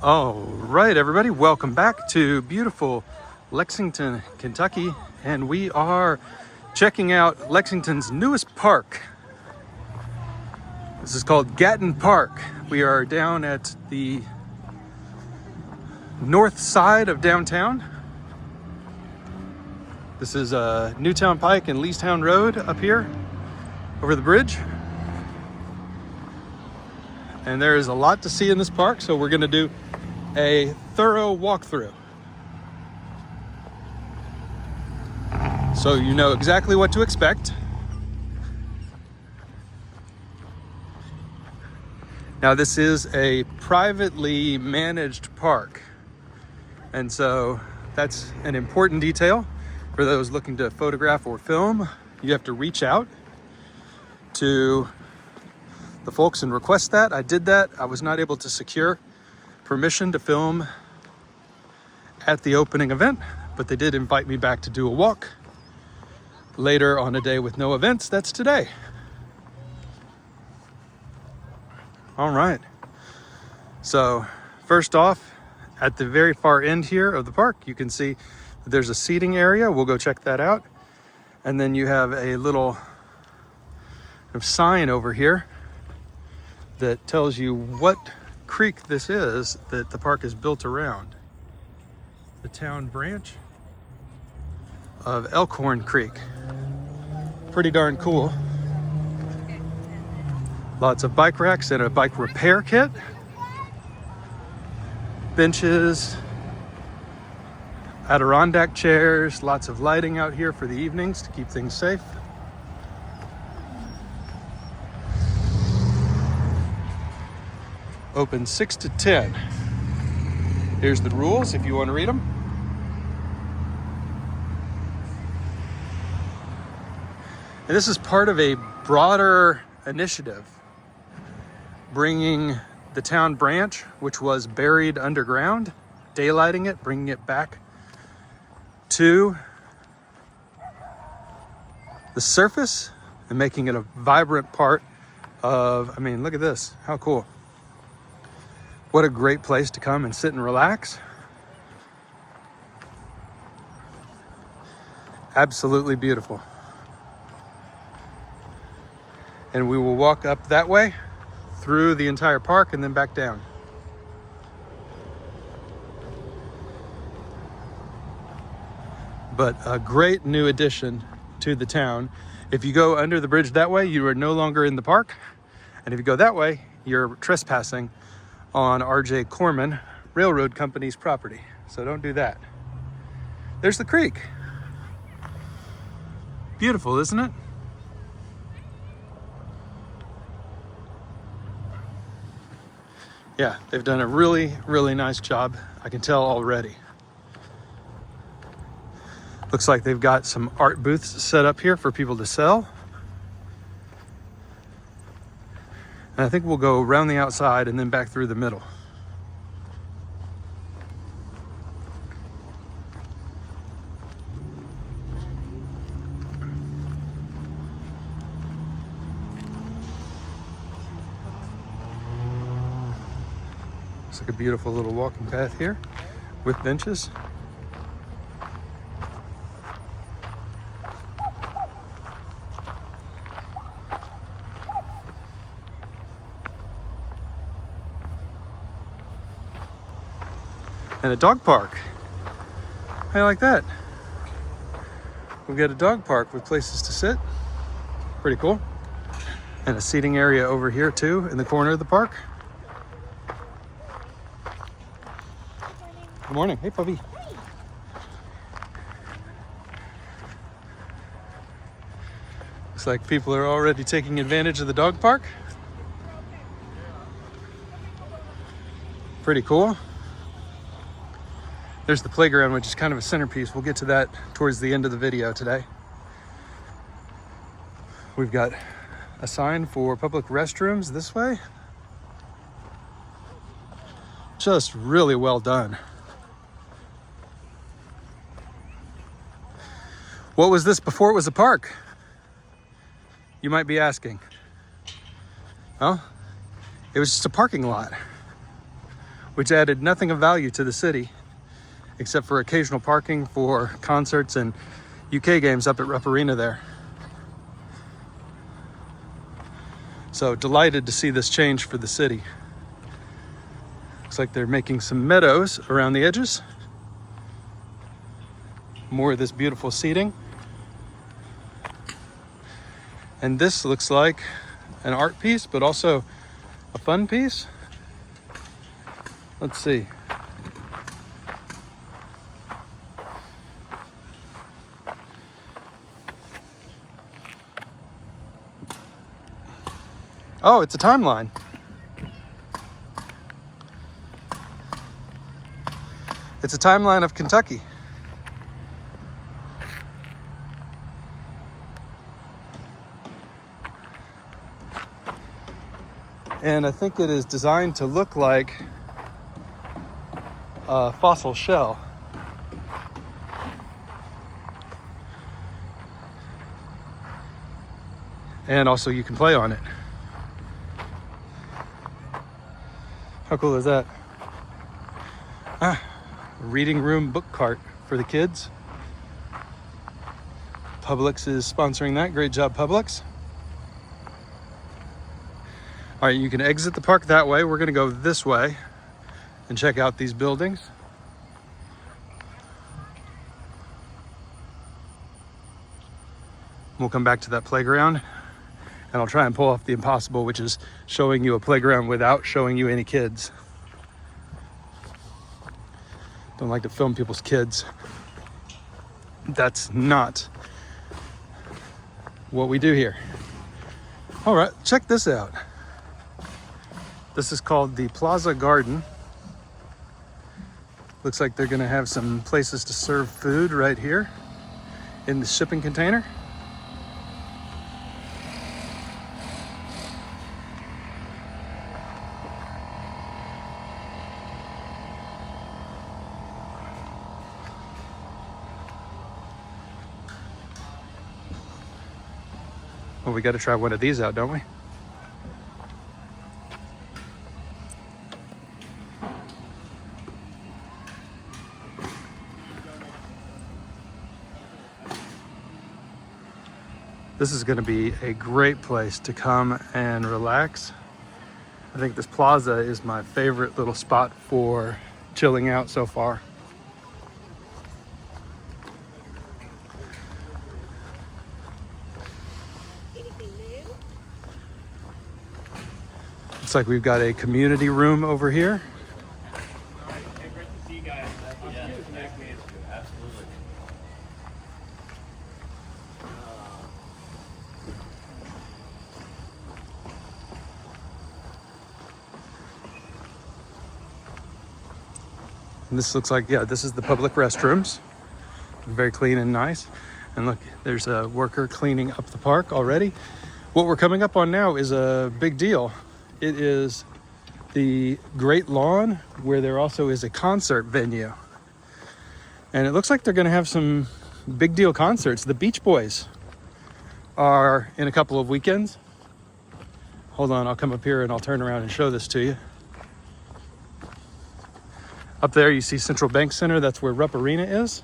All right, everybody, welcome back to beautiful Lexington, Kentucky. And we are checking out Lexington's newest park. This is called Gatton Park. We are down at the north side of downtown. This is Newtown Pike and Leestown Road up here over the bridge. And there is a lot to see in this park, so we're going to do a thorough walkthrough. So you know exactly what to expect. Now this is a privately managed park, and so that's an important detail for those looking to photograph or film. You have to reach out to the folks and request that. I did that. I was not able to secure permission to film at the opening event, but they did invite me back to do a walk later on a day with no events. That's today. All right. So first off, at the very far end here of the park, you can see that there's a seating area. We'll go check that out. And then you have a little sign over here that tells you what creek this is that the park is built around. The town branch of Elkhorn Creek. Pretty darn cool. Lots of bike racks and a bike repair kit. Benches, Adirondack chairs, lots of lighting out here for the evenings to keep things safe. Open 6 to 10. Here's the rules if you want to read them. And this is part of a broader initiative, bringing the town branch, which was buried underground, daylighting it, bringing it back to the surface and making it a vibrant part of, I mean, look at this, how cool. What a great place to come and sit and relax. Absolutely beautiful. And we will walk up that way through the entire park and then back down. But a great new addition to the town. If you go under the bridge that way, you are no longer in the park. And if you go that way, you're trespassing on R.J. Corman Railroad Company's property. So don't do that. There's the creek. Beautiful, isn't it? Yeah, they've done a really, really nice job. I can tell already. Looks like they've got some art booths set up here for people to sell. And I think we'll go around the outside and then back through the middle. It's like a beautiful little walking path here with benches. And a dog park. How do you like that? We've got a dog park with places to sit. Pretty cool. And a seating area over here too in the corner of the park. Good morning. Hey, puppy. Looks like people are already taking advantage of the dog park. Pretty cool. There's the playground, which is kind of a centerpiece. We'll get to that towards the end of the video today. We've got a sign for public restrooms this way. Just really well done. What was this before it was a park? You might be asking. Well, it was just a parking lot. which added nothing of value to the city, except for occasional parking for concerts and UK games up at Rupp Arena there. So delighted to see this change for the city. Looks like they're making some meadows around the edges. More of this beautiful seating. And this looks like an art piece, but also a fun piece. Let's see. Oh, it's a timeline. It's a timeline of Kentucky. And I think it is designed to look like a fossil shell. And also you can play on it. How cool is that? Reading room book cart for the kids. Publix is sponsoring that. Great job, Publix. All right, you can exit the park that way. We're gonna go this way and check out these buildings. We'll come back to that playground and I'll try and pull off the impossible, which is showing you a playground without showing you any kids. Don't like to film people's kids. That's not what we do here. All right, check this out. This is called the Plaza Garden. Looks like they're gonna have some places to serve food right here in the shipping container. Well, we got to try one of these out, don't we? This is going to be a great place to come and relax. I think this plaza is my favorite little spot for chilling out so far. Looks like we've got a community room over here. Great to see you guys. Absolutely. And this looks like, yeah, this is the public restrooms. Very clean and nice. And look, there's a worker cleaning up the park already. What we're coming up on now is a big deal. It is the Great Lawn, where there also is a concert venue. And it looks like they're gonna have some big deal concerts. The Beach Boys are in a couple of weekends. Hold on, I'll come up here and I'll turn around and show this to you. Up there you see Central Bank Center, that's where Rupp Arena is.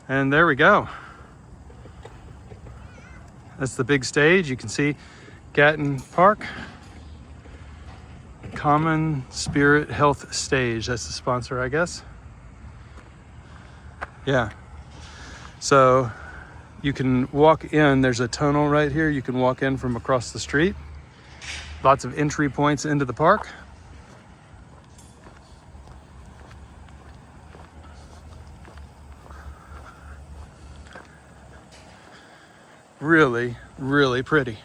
And there we go. That's the big stage. You can see Gatton Park. Common Spirit Health Stage. That's the sponsor, I guess. Yeah. So you can walk in. There's a tunnel right here. You can walk in from across the street. Lots of entry points into the park. Really, really pretty.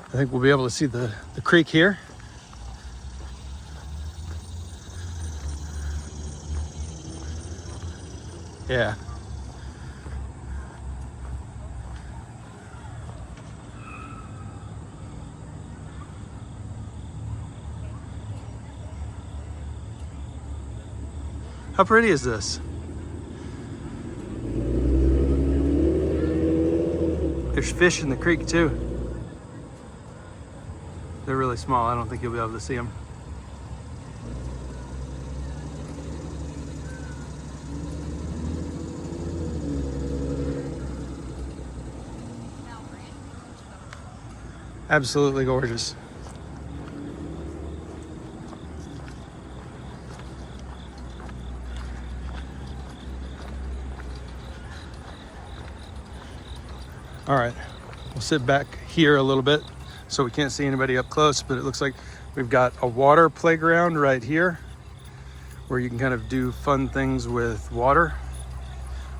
I think we'll be able to see the creek here. Yeah. How pretty is this? There's fish in the creek too. They're really small. I don't think you'll be able to see them. Absolutely gorgeous. All right, we'll sit back here a little bit so we can't see anybody up close, but it looks like we've got a water playground right here where you can kind of do fun things with water.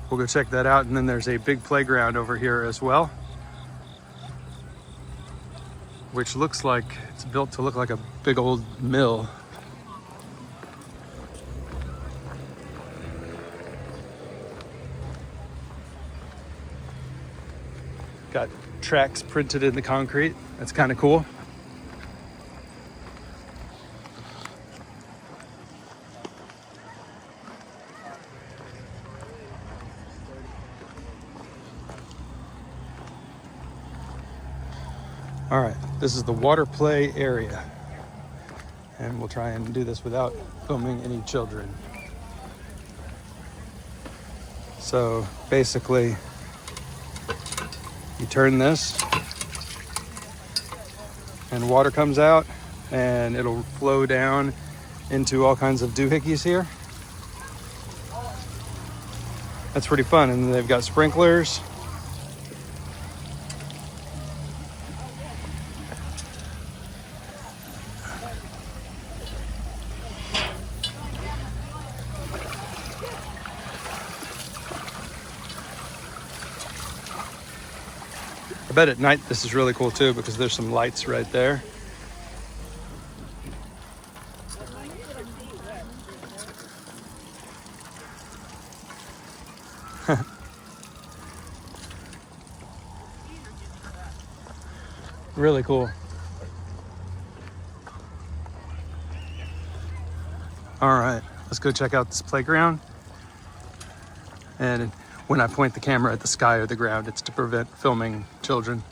We'll go check that out. And then there's a big playground over here as well, which looks like it's built to look like a big old mill. Got tracks printed in the concrete. That's kind of cool. All right, this is the water play area. And we'll try and do this without filming any children. So basically, you turn this and water comes out and it'll flow down into all kinds of doohickeys here. That's pretty fun. And then they've got sprinklers. I bet at night this is really cool too because there's some lights right there. Really cool. All right, let's go check out this playground. And when I point the camera at the sky or the ground, it's to prevent filming children.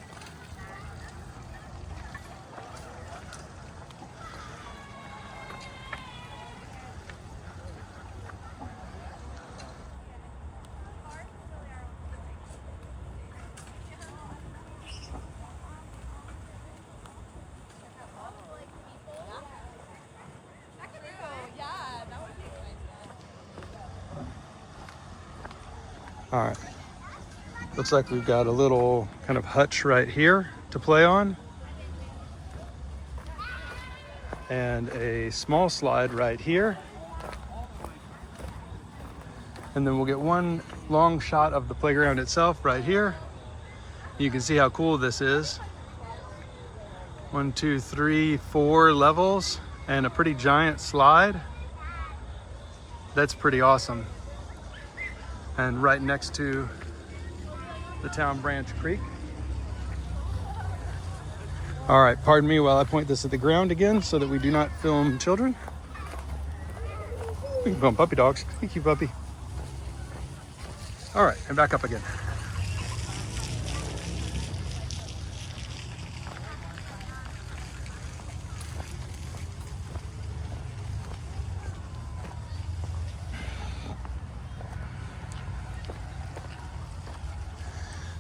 All right, looks like we've got a little kind of hutch right here to play on. And a small slide right here. And then we'll get one long shot of the playground itself right here. You can see how cool this is. 1, 2, 3, 4 levels and a pretty giant slide. That's pretty awesome. And right next to the Town Branch Creek. All right, pardon me while I point this at the ground again so that we do not film children. We can film puppy dogs. Thank you, puppy. All right, and back up again.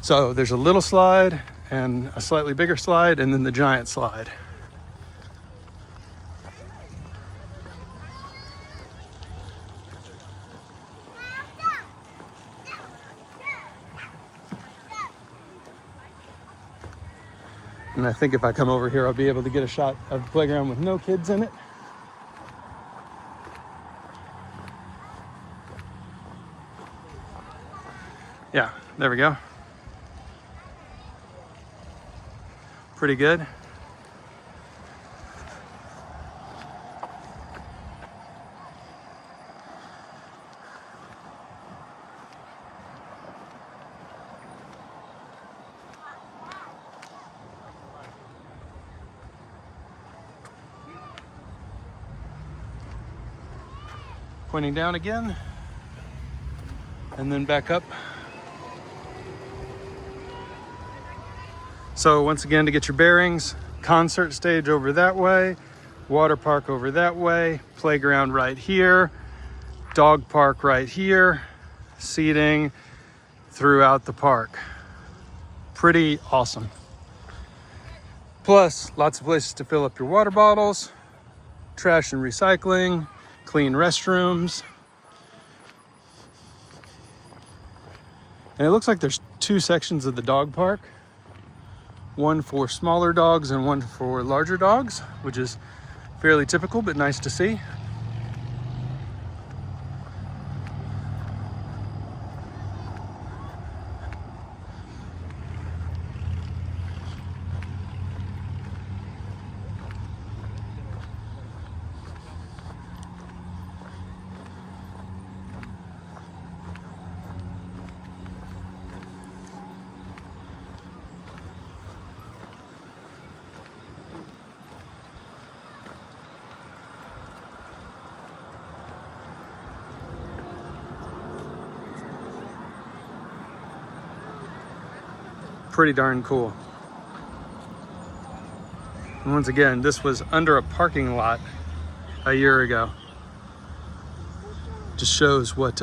So there's a little slide and a slightly bigger slide and then the giant slide. And I think if I come over here, I'll be able to get a shot of the playground with no kids in it. Yeah, there we go. Pretty good. Pointing down again. And then back up. So once again, to get your bearings, concert stage over that way, water park over that way, playground right here, dog park right here, seating throughout the park. Pretty awesome. Plus, lots of places to fill up your water bottles, trash and recycling, clean restrooms. And it looks like there's two sections of the dog park. One for smaller dogs and one for larger dogs, which is fairly typical, but nice to see. Pretty darn cool. And once again, this was under a parking lot a year ago. Just shows what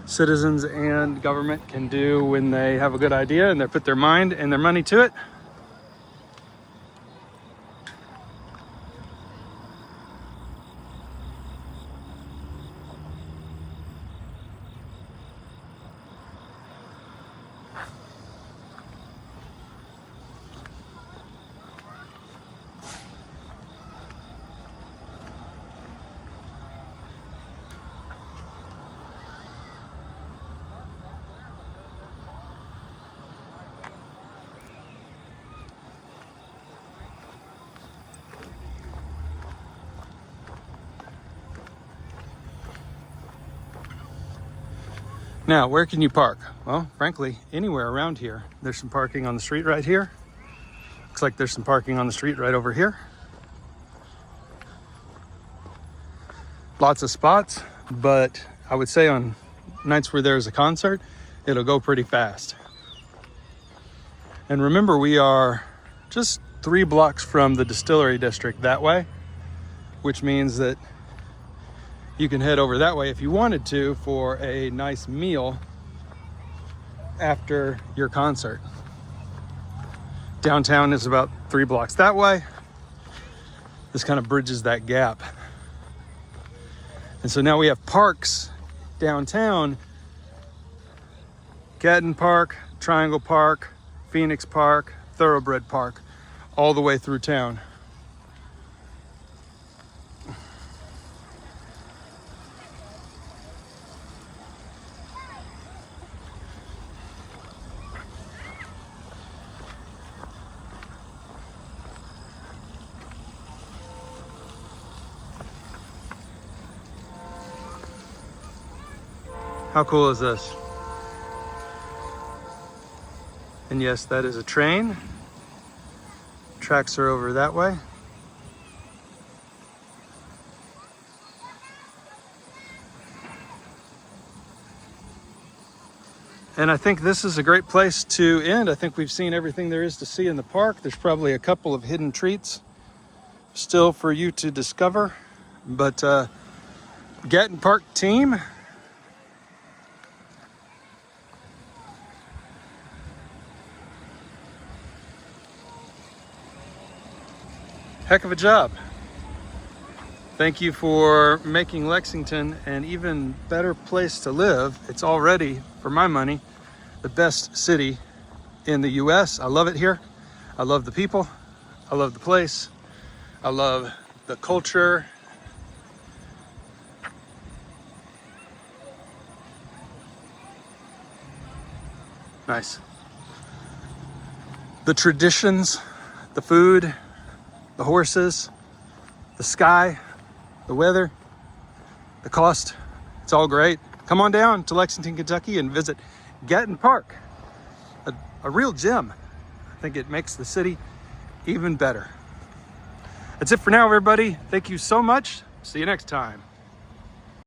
citizens and government can do when they have a good idea and they put their mind and their money to it. Now, where can you park? Well, frankly, anywhere around here. There's some parking on the street right here. Looks like there's some parking on the street right over here. Lots of spots, but I would say on nights where there's a concert, it'll go pretty fast. And remember, we are just 3 blocks from the distillery district that way, which means that you can head over that way if you wanted to for a nice meal after your concert. Downtown is about 3 blocks that way. This kind of bridges that gap. And so now we have parks downtown. Gatton Park, Triangle Park, Phoenix Park, Thoroughbred Park, all the way through town. How cool is this? And yes, that is a train. Tracks are over that way. And I think this is a great place to end. I think we've seen everything there is to see in the park. There's probably a couple of hidden treats still for you to discover. But Gatton Park team, heck of a job. Thank you for making Lexington an even better place to live. It's already, for my money, the best city in the US. I love it here. I love the people. I love the place. I love the culture. Nice. The traditions, the food, the horses, the sky, the weather, the cost, it's all great. Come on down to Lexington, Kentucky and visit Gatton Park, a real gem. I think it makes the city even better. That's it for now, everybody. Thank you so much. See you next time.